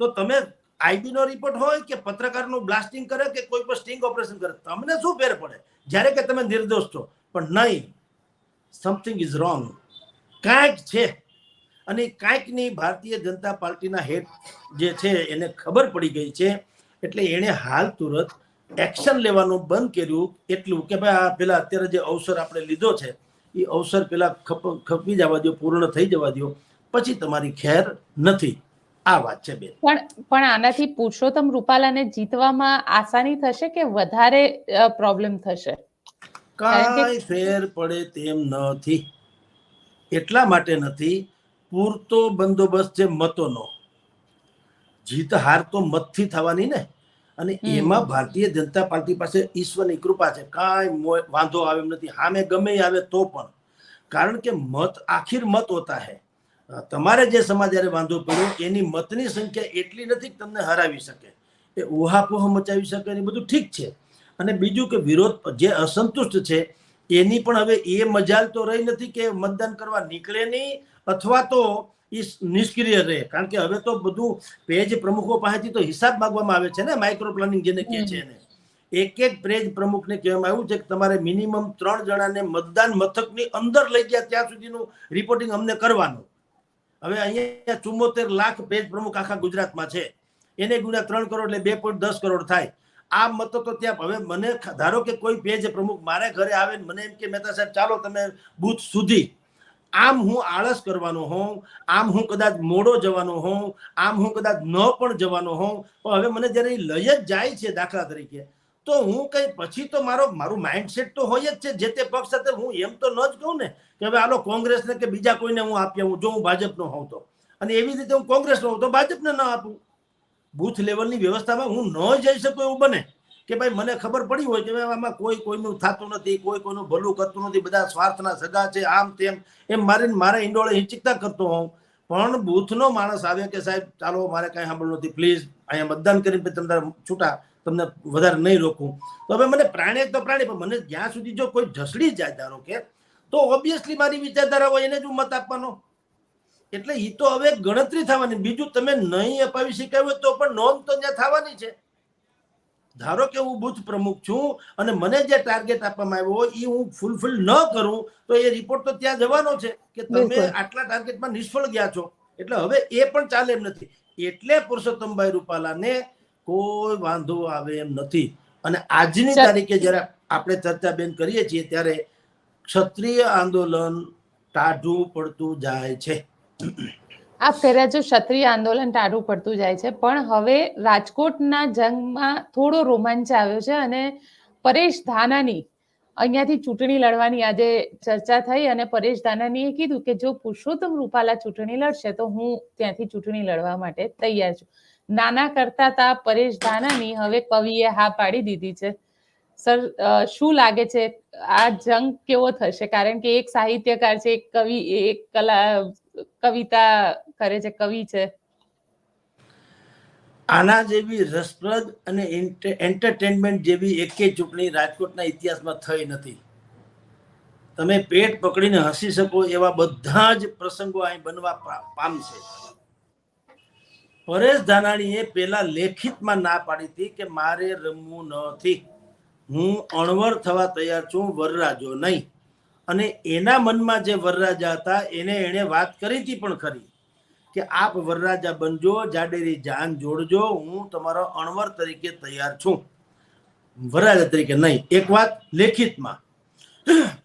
તો તમે આઈબી નો રિપોર્ટ હોય કે પત્રકારનું બ્લાસ્ટિંગ કરે કે કોઈ પણ સ્ટિંગ ઓપરેશન કરે, તમને શું ફેર પડે જ્યારે કે તમે નિર્દોષ છો? પણ નહીં, સમથિંગ ઇઝ રોંગ, કાંઈક છે. અને કાંઈકની ભારતીય જનતા પાર્ટીના હેડ જે છે એને ખબર પડી ગઈ છે. એટલે એણે હાલ તુરંત એક્શન લેવાનું બંધ કર્યું. એટલું કે ભાઈ આ પેલા અત્યારે જે અવસર આપણે લીધો છે એ અવસર પેલા ખપી જવા દો, પૂર્ણ થઈ જવા દો, પછી તમારી ખેર નથી. આ વાત છે બેન. પણ આનાથી પુરુષોત્તમ રૂપાલાને જીતવામાં આસાની થશે કે વધારે પ્રોબ્લેમ થશે? કાંઈ ફેર પડે તેમ નથી. એટલા માટે નથી, પૂરતો બંદોબસ્ત છે મતોનો. જીત હાર તો મતથી થવાની ને. અને એમાં ભારતીય જનતા પાર્ટી પાસે ઈશ્વરની કૃપા છે, કાંઈ વાંધો આવે એમ નથી. સામે ગમે આવે તો પણ, કારણ કે મત આખિર મત હોતા હૈ. તમારે જે સમાજ હારે વાંધો પડ્યો એની મતની સંખ્યા એટલી નથી કે તમને હરાવી શકે, એ ઉહાપોહ મચાવી શકે એ બધું ઠીક છે. અને બીજું કે વિરોધ જે અસંતુષ્ટ છે એની પણ હવે એ મજાલ તો રહી નથી કે મતદાન કરવા નીકળે નહીં અથવા તો એ નિષ્ક્રિય રહે, કારણ કે હવે તો બધું પેજ પ્રમુખો પાસેથી તો હિસાબ માંગવામાં આવે છે ને, માઇક્રો પ્લાનિંગ જેને કહે છે એને. એક પેજ પ્રમુખને કહેવામાં આવ્યું છે કે તમારે મિનિમમ 3 જણાને મતદાન મથકની અંદર લઈ ગયા ત્યાં સુધીનું રિપોર્ટિંગ અમને કરવાનું. હવે અહીંયા 74 લાખ પેજ પ્રમુખ આખા ગુજરાતમાં છે, એને ગુણ્યા 3 કરોડ એટલે 2.10 કરોડ થાય. આ મતો તો ત્યાં હવે મને ધારો કે કોઈ પેજ પ્રમુખ મારે ઘરે આવે ને મને એમ કે મહેતા સાહેબ ચાલો તમે બૂથ સુધી, આમ હું આળસ કરવાનો હોઉં, આમ હું કદાચ મોડો જવાનો હોઉં, આમ હું કદાચ ન પણ જવાનો હોઉં, પણ હવે મને જ્યારે લઈ જ જાય છે દાખલા તરીકે, તો હું કઈ પછી તો મારું માઇન્ડસેટ તો હોય જ છે જે તે પક્ષ સાથે. હું એમ તો ન જ કહું ને કે હવે હાલો કોંગ્રેસને કે બીજા કોઈને હું આપી આવું, જો હું ભાજપનો હોઉં તો, અને એવી રીતે હું કોંગ્રેસનો હોઉં તો ભાજપને ન આપું. બૂથ લેવલની વ્યવસ્થામાં હું ન જઈ શકું એવું બને કે ભાઈ મને ખબર પડી હોય કે આમાં કોઈનું થતું નથી, કોઈનું ભલું કરતું નથી, બધા સ્વાર્થના સગા છે, આમ તેમ એમ મારા ઈંડોળે હિંચકતા કરતો હોઉં, પણ બૂથનો માણસ આવે કે સાહેબ ચાલો મારે કાંઈ સાંભળવું નથી, પ્લીઝ અહીંયા મતદાન કરીને તમને છૂટા, તમને વધારે નહીં રોકું. તો હવે મને પ્રાણી તો પ્રાણી, પણ મને જ્યાં સુધી જો કોઈ ઢસડી જાય ધારો કે, તો ઓબ્વિયસલી મારી વિચારધારા હોય એને જ હું મત આપવાનો. એટલે એ તો હવે ગણતરી થવાની. બીજું તમે નહીં અપાવી શકાય હોય તો પણ નોંધ તો ત્યાં થવાની છે. ધારો કે હું બુથ પ્રમુખ છું અને મને જે ટાર્ગેટ આપવામાં આવ્યો હોય એ હું ફૂલફિલ ન કરું તો એ રિપોર્ટ તો ત્યાં જવાનો છે કે તમે આટલા ટાર્ગેટમાં નિષ્ફળ ગયા છો. એટલે હવે એ પણ ચાલે એમ નથી. એટલે પુરુષોત્તમભાઈ રૂપાલાને કોઈ વાંધો આવે એમ નથી. અને આજની તારીખે જયારે આપણે ચર્ચા બેન કરીએ છીએ ત્યારે ક્ષત્રિય આંદોલન ટાઢું પડતું જાય છે. આ ફેરા જો ક્ષત્રિય આંદોલન ટાઢું પડતું જાય છે, પણ હવે રાજકોટના જંગમાં થોડો રોમાંચ આવ્યો છે અને પરેશ ધાનાની અહીંયાથી ચૂંટણી લડવાની આજે ચર્ચા થઈ અને પરેશ ધાનાણીએ કીધું કે જો પુરુષોત્તમ રૂપાલા ચૂંટણી લડશે તો હું ત્યાંથી ચૂંટણી લડવા માટે તૈયાર છું. નાના કરતા તા પરેશ ધાનાણી હવે કવિએ હા પાડી દીધી છે. સર, શું લાગે છે આ જંગ કેવો થશે? કારણ કે એક સાહિત્યકાર છે, એક કવિ, એક કવિતા કરે છે, કવિ છે. આના જેવી રસપ્રદ અને એન્ટરટેનમેન્ટ જેવી એકેય ચૂંટણી રાજકોટના ઇતિહાસમાં થઈ નથી. તમે પેટ પકડીને હસી શકો એવા બધા જ પ્રસંગો અહીં બનવા પામશે. પરેશ ધાનાણીએ પેલા લેખિતમાં ના પાડી હતી કે મારે રમવું નથી, હું અણવર થવા તૈયાર છું, વરરાજો નહીં. અને એના મનમાં જે વરરાજા હતા એને વાત કરી હતી પણ ખરી કે આપ વરરાજા બનજો, જાડેરી જાન જોડજો, હું તમારો અણવર તરીકે તૈયાર છું, વરરાજા તરીકે નહીં. એક વાત લેખિતમાં.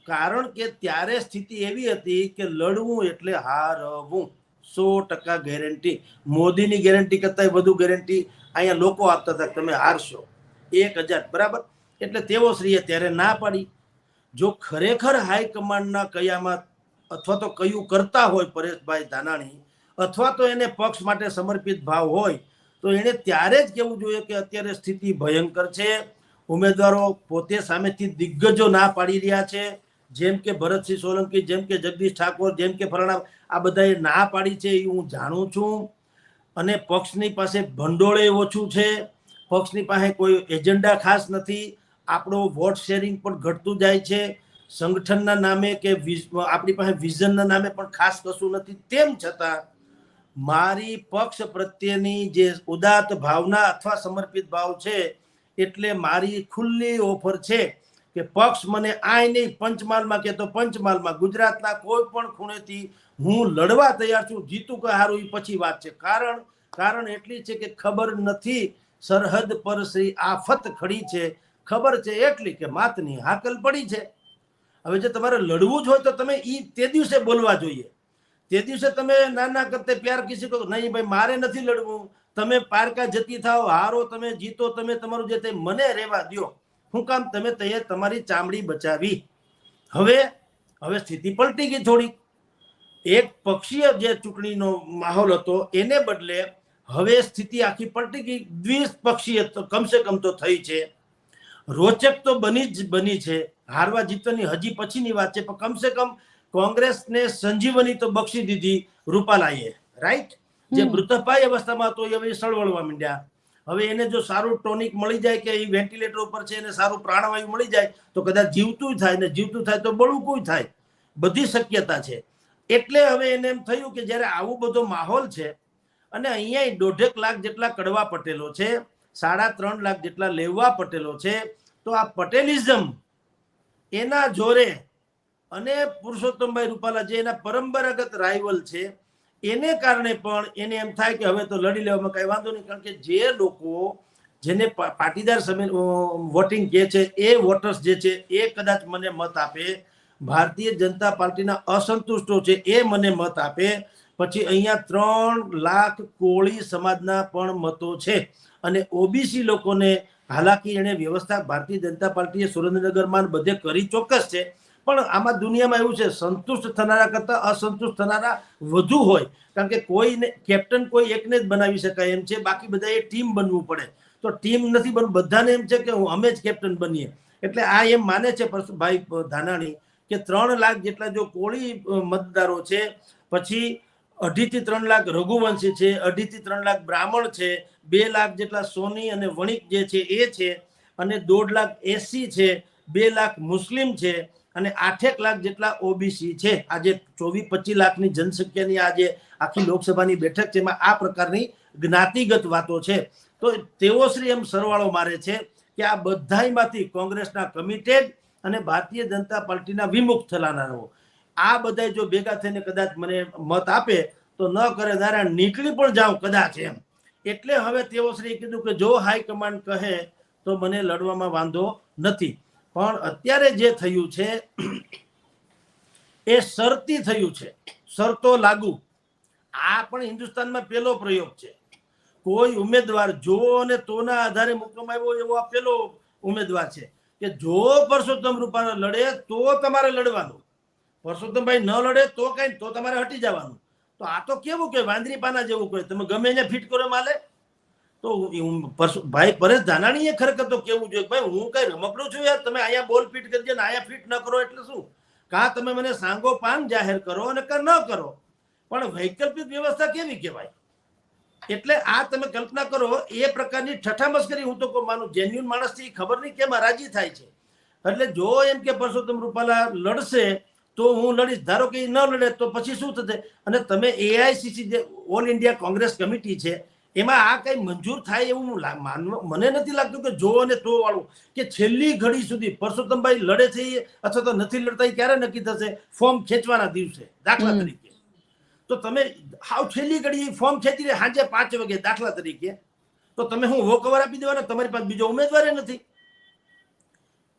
કારણ કે ત્યારે સ્થિતિ એવી હતી કે લડવું એટલે હારવું 100% ગેરંટી. મોદીની ગેરંટી કરતા વધુ ગેરંટી અહીંયા લોકો આપતા હતા, તમે હારશો 1000, બરાબર. એટલે તેઓ શ્રીએ ત્યારે ના પાડી. જો ખરેખર હાઈકમાન્ડના કયામાં અથવા તો કયું કરતા હોય પરેશભાઈ ધાનાણી, અથવા તો એને પક્ષ માટે સમર્પિત ભાવ હોય તો એને ત્યારે જ કહેવું જોઈએ કે અત્યારે સ્થિતિ ભયંકર છે, ઉમેદવારો પોતે સામેથી દિગ્ગજો ના પાડી રહ્યા છે, જેમ કે ભરતસિંહ સોલંકી, જેમ કે જગદીશ ઠાકોર, જેમ કે ફલાણા, આ બધાએ ના પાડી છે એ હું જાણું છું. અને પક્ષની પાસે ભંડોળે ઓછું છે, પક્ષની પાસે કોઈ એજન્ડા ખાસ નથી, આપણો વોટ શેરિંગ પણ ઘટતું જાય છે, સંગઠનના નામે કે આપણી પાસે વિઝનના નામે પણ ખાસ કશું નથી. તેમ છતાં મારી પક્ષ પ્રત્યેની જે ઉદાત્ત ભાવના અથવા સમર્પિત ભાવ છે, એટલે મારી ખુલ્લી ઓફર છે કે પક્ષ મને આય નહીં પંચમહાલમાં કે તો પંચમહાલમાં, ગુજરાતના કોઈ પણ ખૂણેથી હું લડવા તૈયાર છું. જીતું કે હારું એ પછી વાત છે. કારણ એટલી છે કે ખબર નથી સરહદ પર શ્રી આફત ખડી છે, ખબર છે એટલી કે માતની હાકલ પડી છે. હવે જો તમારે લડવું જ હોય તો તમે તે દિવસે બોલવા જોઈએ. તે દિવસે તમે નાના કરતે પ્યાર કિસી કો નહીં ભાઈ મારે નથી લડવું, તમે પારકા જતી થાઓ, હારો તમે જીતો, તમે તમારું જે મને રહેવા દો. શું કામ? તમે તમારી ચામડી બચાવી. હવે સ્થિતિ પલટી ગઈ થોડી. એક પક્ષીય જે ચૂંટણીનો માહોલ હતો એને બદલે હવે સ્થિતિ આખી પલટી ગઈ. દ્વિપક્ષીય તો કમસે કમ તો થઈ છે. રોચક તો બની છે, હારવા જીતવાની હજી પછીની વાત છે, પણ કમસે કમ કોંગ્રેસને સંજીવની તો બક્ષી દીધી રૂપાલાએ, રાઈટ? જે મૃતપાય અવસ્થામાં હતો એ હવે સળવળવા માંડ્યા. હવે એને જો સારું ટોનિક મળી જાય કે એ વેન્ટિલેટર ઉપર છે એને સારું પ્રાણવાયુ મળી જાય તો કદાચ જીવતું થાય, ને જીવતું થાય તો બળુકું થાય, બધી શક્યતા છે. એટલે હવે એને એમ થયું કે જ્યારે આવું બધો માહોલ છે અને અહીંયા 1.5 લાખ જેટલા કડવા પટેલો છે, 3.5 લાખ જેટલા લેવા પટેલો છે, તો આ પટેલિઝમ એના જોરે અને પુરુષોત્તમભાઈ રૂપાલા જે એના પરંપરાગત રાઇવલ છે એને કારણે પણ એને એમ થાય કે હવે તો લડી લેવામાં કઈ વાંધો નહીં. કારણ કે જે લોકો જેને પાટીદાર વોટિંગ કહે છે એ વોટર્સ જે છે એ કદાચ મને મત આપે, ભારતીય જનતા પાર્ટીના અસંતુષ્ટો છે એ મને મત આપે, પછી અહીંયા 3 લાખ કોળી સમાજના પણ મતો છે અને ઓબીસી લોકોને હાલાકી એને વ્યવસ્થા ભારતીય જનતા પાર્ટીએ સુરેન્દ્રનગરમાં બધે કરી ચોક્કસ છે. પણ આમાં દુનિયામાં એવું છે, સંતુષ્ટ થનારા કરતા અસંતુષ્ટ થનારા વધુ હોય. કારણ કે કોઈને કેપ્ટન કોઈ એકને જ બનાવી શકાય એમ છે, બાકી બધા એ ટીમ બનવું પડે. તો ટીમ નથી બનવું, બધાને એમ છે કે અમે જ કેપ્ટન બનીએ. એટલે આ એમ માને છે ભાઈ ધાનાણી કે 3 લાખ જેટલા જો કોળી મતદારો છે, પછી 2.5 થી 3 લાખ રઘુવંશી છે, 2.5 થી 3 લાખ બ્રાહ્મણ છે, 2 લાખ જેટલા સોની અને વણિક જે છે એ છે, અને 1.5 લાખ એસસી છે, 2 લાખ મુસ્લિમ છે, અને 8 લાખ જેટલા ઓબીસી છે. આજે 24-25 લાખની જનસંખ્યાની આજે આખી લોકસભાની બેઠક છે, એમાં આ પ્રકારની જ્ઞાતિગત વાતો છે. તો તેઓ શ્રી એમ સરવાળો મારે છે કે આ બધાયમાંથી કોંગ્રેસના કમિટેડ અને ભારતીય જનતા પાર્ટીના વિમુખ થનારાઓ આ બધા જો ભેગા થઈને કદાચ મને મત આપે તો ન કરે નારાયણ નીકળી પણ જાવ કદાચ એમ. એટલે હવે તેઓ શ્રી કીધું કે જો હાઈકમાન્ડ કહે તો મને લડવામાં વાંધો નથી. પણ અત્યારે જે થયું છે એ શરતી થયું છે, શરતો લાગુ. આ પણ હિન્દુસ્તાનમાં પહેલો પ્રયોગ છે. કોઈ ઉમેદવાર જો અને તોના આધારે મૂકવામાં આવ્યો એવો આ પહેલો ઉમેદવાર છે કે જો પરસોત્તમ રૂપાલા લડે તો તમારે લડવાનું, પરસોત્તમભાઈ ન લડે તો કઈ તો તમારે હટી જવાનું. તો આ તો કેવું કે વાંદરી પાના જેવું કહે, તમે ગમે એને ફિટ કરો માલે. તો ભાઈ પરેશ ધાનાણીએ ખરેખર તો કેવું જોઈએ ભાઈ હું કઈ રમકડું છું યાર, તમે અહીંયા બોલ ફિટ કરજો ને અહીંયા ફિટ ન કરો એટલે શું? કાં તમે મને સાંગો પાન જાહેર કરો અને ન કરો, પણ વૈકલ્પિક વ્યવસ્થા કેવી કહેવાય? એટલે આ તમે કલ્પના કરો એ પ્રકારની ઠઠ્ઠા મસ્કરી. હું તો માનું જેન્યુન માણસથી ખબર નહીં કેમ રાજી થાય છે. એટલે જો એમ કે પરસોત્તમ રૂપાલા લડશે તો હું લડીશ, ધારો કે ન લડે તો પછી શું થશે? અને તમે એઆઈસીસી જે ઓલ ઇન્ડિયા કોંગ્રેસ કમિટી છે એમાં આ કઈ મંજૂર થાય એવું મને નથી લાગતું કે જો અને તો વાળું કે છેલ્લી ઘડી સુધી પરસોત્તમભાઈ લડે છે અથવા તો નથી લડતા ક્યારે નક્કી થશે? ફોર્મ ખેંચવાના દિવસે દાખલા તરીકે. તો તમે હાવ છેલ્લી ઘડી ફોર્મ ખેંચી સાંજે 5 વાગે દાખલા તરીકે, તો તમે હું વોકઓવર આપી દેવાના? તમારી પાસે બીજો ઉમેદવાર નથી.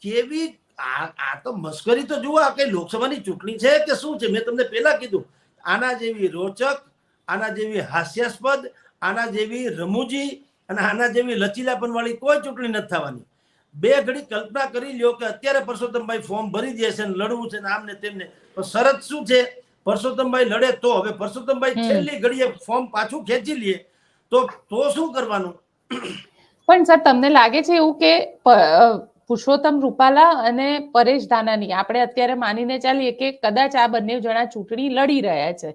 કેવી આ તો મસ્કરી. તો જુઓ આ કઈ લોકસભાની ચૂંટણી છે કે શું છે? મેં તમને પહેલા કીધું આના જેવી રોચક, આના જેવી હાસ્યાસ્પદ, આના જેવી રમૂજી અને આના જેવી લચીલાપન વાળી કોઈ ચૂંટણી નથી થવાની. બે ઘડી કલ્પના કરી લ્યો કે અત્યારે પરસોત્તમભાઈ ફોર્મ ભરી દે છે ને લડવું છે ને આમને તેમને, તો શરત શું છે? પરસોત્તમભાઈ લડે તો. હવે પરસોત્તમભાઈ છેલ્લી ઘડીએ ફોર્મ પાછું ખેંચી લે તો શું કરવાનું? પણ સર તમને લાગે છે એવું કે પુરુષોત્તમ રૂપાલા અને પરેશ ધાનાણી આપણે અત્યારે માનીને ચાલીએ કે કદાચ આ બંને જણા ચૂંટણી લડી રહ્યા છે,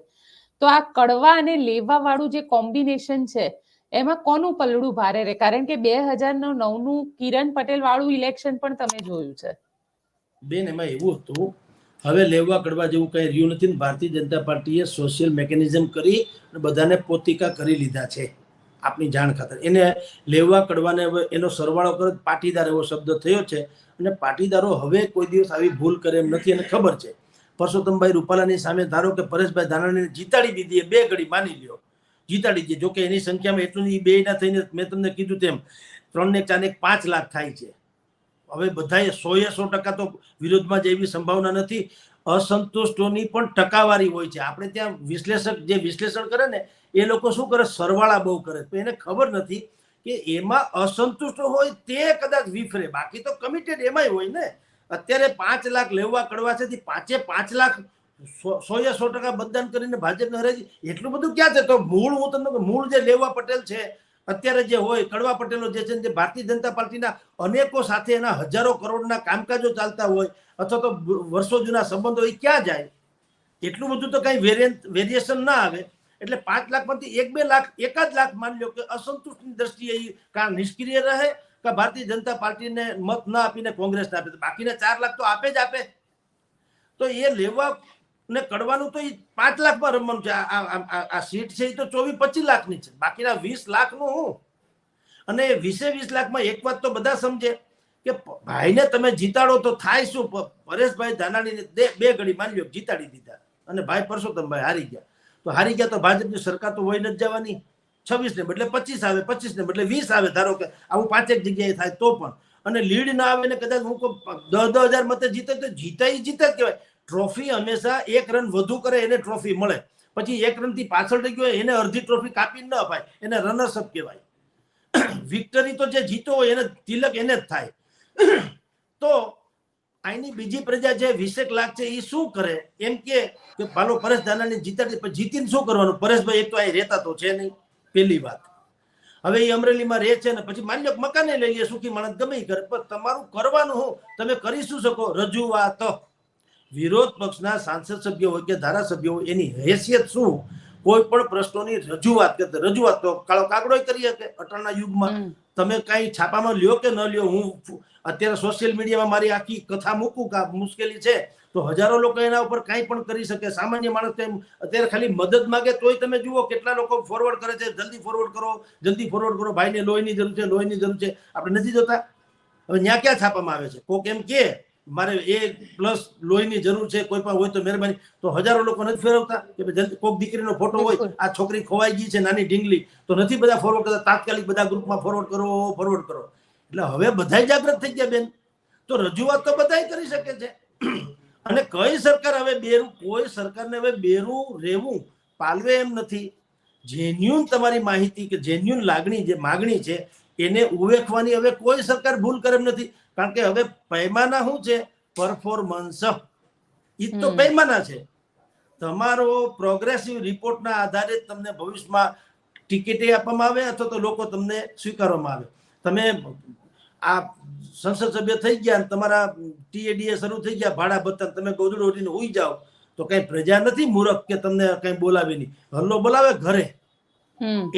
તો આ કડવા અને લેવા વાળું જે કોમ્બિનેશન છે એમાં કોનું પલડું ભારે રહે? કારણ કે 2009નું કિરણ પટેલ વાળું ઇલેક્શન પણ તમે જોયું છે. બેન એમાં એવું હતું, હવે લેવા કડવા જેવું કઈ રહ્યું નથી. ભારતીય જનતા પાર્ટીએ સોશિયલ મેકેનિઝમ કરી બધાને પોતિકા કરી લીધા છે આપની જાણ ખાતર. એને લેવા કડવાને હવે એનો સરવાળો કરો પાટીદાર એવો શબ્દ થયો છે, અને પાટીદારો હવે કોઈ દિવસ આવી ભૂલ કરે એમ નથી. એને ખબર છે પરસોત્તમભાઈ રૂપાલાની સામે ધારો કે પરેશભાઈ ધાનાણીને જીતાડી દીધી, 2 ઘડી માની લ્યો જીતાડી દીધી. જોકે એની સંખ્યામાં એટલું બે ના થઈને મેં તમને કીધું તેમ 3 ને 4 ને 5 લાખ થાય છે. હવે બધાએ 100% તો વિરોધમાં જેવી સંભાવના નથી. અસંતુષ્ટોની પણ ટકાવારી હોય છે. આપણે ત્યાં વિશ્લેષક જે વિશ્લેષણ કરે ને એ લોકો શું કરે? સરવાળા બહુ કરે. તો એને ખબર નથી કે એમાં અસંતુષ્ટ હોય તે કદાચ વિફરે, બાકી તો કમિટેડ એમાંય હોય ને. અત્યારે 5 લાખ લેવા કડવા છે, 5 લાખ 100% મતદાન કરીને ભાજપને હરાવી, એટલું બધું ક્યાં છે? તો મૂળ હું તમને મૂળ જે લેવા પટેલ છે અત્યારે જે હોય કડવા પટેલો જે છે, જે ભારતીય જનતા પાર્ટીના અનેકો સાથે એના હજારો કરોડના કામકાજો ચાલતા હોય અથવા તો વર્ષો જૂના સંબંધો, એ ક્યાં જાય? એટલું બધું તો કઈ વેરિએશન ના આવે. એટલે 5 લાખમાંથી 1-2 લાખ, 1 લાખ માની લો કે અસંતુષ્ટની દ્રષ્ટિએ કાં નિષ્ક્રિય રહે કે ભારતીય જનતા પાર્ટીને મત ના આપીને કોંગ્રેસને આપે, બાકીના 4 લાખ તો આપે જ આપે. તો એ લેવા ને કડવાનું તો 5 લાખમાં રમવાનું છે. આ સીટ છે એ તો 24-25 લાખની છે, બાકીના 20 લાખનું હું. અને 20 લાખમાં એક વાત તો બધા સમજે કે ભાઈને તમે જીતાડો તો થાય શું. પરેશભાઈ ધાનાણીને 2 ઘડી માની લો જીતાડી દીધા અને ભાઈ પરસોત્તમભાઈ હારી ગયા. તો હારી ગયા તો ભાજપની સરકાર તો હોય નથી જવાની. 26 ને બદલે 25 આવે, 25 ને બદલે 20 આવે, ધારો કે આવું 5 જગ્યાએ થાય તો પણ. અને લીડ ના આવે ને કદાચ હું 10,000 મતે જીતે તો જીતે જ કહેવાય. ટ્રોફી હંમેશા 1 રન વધુ કરે એને ટ્રોફી મળે. પછી 1 રનથી પાછળ થઈ ગયો એને અડધી ટ્રોફી કાપી ન અપાય, એને રનર્સઅપ કહેવાય. વિક્ટરી તો જે જીતો હોય એને તિલક એને જ થાય. તો અહીંની બીજી પ્રજા છે 20 લાખ છે એ શું કરે એમ કે ભાલો પરેશ ધાનાણી જીતાડી, જીતીને શું કરવાનું. પરેશભાઈ એક તો અહીં રહેતા તો છે નહીં, પેલી વાત. હવે એ અમરેલીમાં રહે છે ને પછી માની લો મકાને લઈ લે, સુખી માણસ ગમે એ કરે, પણ તમારું કરવાનું હું, તમે કરી શું શકો. રજૂઆત. વિરોધ પક્ષના સાંસદ સભ્યો હોય કે ધારાસભ્યો હોય એની હેસિયત શું, કોઈ પણ પ્રશ્નોની રજૂઆત કરતા. રજૂઆત તો કાળો કાગડો કરી શકે અટલના યુગમાં. તમે કઈ છાપામાં લ્યો કે ન લ્યો, હું અત્યારે સોશિયલ મીડિયામાં મારી આખી કથા મૂકું કે મુશ્કેલી છે તો હજારો લોકો એના ઉપર કાંઈ પણ કરી શકે. સામાન્ય માણસ અત્યારે ખાલી મદદ માંગે તોય તમે જુઓ કેટલા લોકો ફોરવર્ડ કરે છે. જલ્દી ફોરવર્ડ કરો, જલ્દી ફોરવર્ડ કરો, ભાઈને લોહીની જરૂર છે, લોહીની જરૂર છે. આપણે નથી જોતા. હવે ત્યાં ક્યાં છાપામાં આવે છે. કોક એમ કે મારે A+ લોહીની જરૂર છે, કોઈ પણ હોય તો મહેરબાની, તો હજારો લોકો નથી ફેરવતા કે જલ્દી. કોક દીકરીનો ફોટો હોય, આ છોકરી ખોવાઈ ગઈ છે નાની ઢીંગલી, તો નથી બધા ફોરવર્ડ કરતા, તાત્કાલિક બધા ગ્રુપમાં ફોરવર્ડ કરો. એટલે હવે બધાય જાગૃત થઈ ગયા બેન. તો રજૂઆત તો બધાય કરી શકે છે. અને કઈ સરકાર હવે કોઈ સરકારને હવે બેરું રહેવું પાલવે એમ નથી. જેન્યુન તમારી માહિતી કે જેન્યુન લાગણી જે માગણી છે એને ઉવેખવાની હવે કોઈ સરકાર ભૂલ કરે એમ નથી. કારણ કે હવે પૈમાના શું છે, પરફોર્મન્સ. એ તો પૈમાના છે. તમારો પ્રોગ્રેસિવ રિપોર્ટના આધારે તમને ભવિષ્યમાં ટિકિટે આપવામાં આવે અથવા તો લોકો તમને સ્વીકારવામાં આવે. તમે આ સંસદ સભ્ય થઈ ગયા, તમારા TADA શરૂ થઈ ગયા, ભાડા ભત્તા, તમે ગોદડું ઉઠીને ઉઈ જાઓ તો કઈ પ્રજા નથી મૂર્ખ કે તમને કઈ બોલાવે નહીં. હલ્લો બોલાવે ઘરે.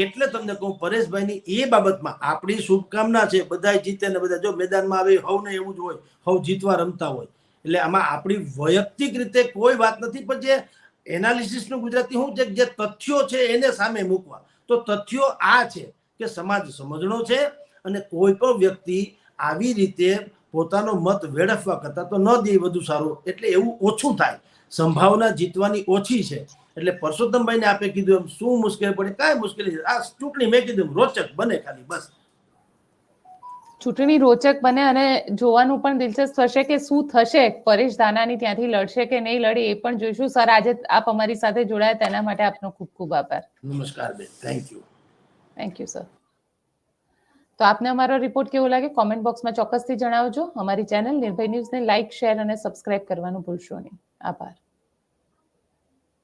એટલે તમને કહું પરેશભાઈની એ બાબતમાં આપણી શુભકામના છે. બધા જીતે ને બધા જો મેદાનમાં આવે હવને એવું જ હોય, હવ જીતવા રમતા હોય. એટલે આમાં આપણી વૈયક્તિક રીતે કોઈ વાત નથી, પણ જે એનાલિસિસનું ગુજરાતી શું છે, જે તથ્યો છે એને સામે મૂકવા. તો તથ્યો આ છે કે સમાજ સમજણો છે અને કોઈ પણ વ્યક્તિ આવી રીતે પોતાનો મત વેડફવા કરતા તો ન દે વધુ સારું. એટલે એવું ઓછું થાય, સંભાવના જીતવાની ઓછી છે. એટલે પરસોત્તમભાઈને આપે કીધું એમ શું મુશ્કેલી પડે, કાંઈ મુશ્કેલી. આ ચૂંટણી મેં કીધું રોચક બને ખાલી બસ. ચૂંટણી રોચક બને અને જોવાનું પણ દિલચસ્પ થશે કે શું થશે. પરેશ ધાનાણી ત્યાંથી લડશે કે નહીં લડે એ પણ જોઈશું. સર, આજે આપ અમારી સાથે જોડાયા તેના માટે આપનો ખૂબ ખૂબ આભાર. નમસ્કાર બેન, thank you. Thank you sir. તો આપને અમારો રિપોર્ટ કેવો લાગે કોમેન્ટ બોક્સમાં ચોક્કસથી જણાવજો. અમારી ચેનલ નિર્ભય ન્યૂઝને લાઇક, શેર અને સબસ્ક્રાઇબ કરવાનું ભૂલશો નહીં. આભાર.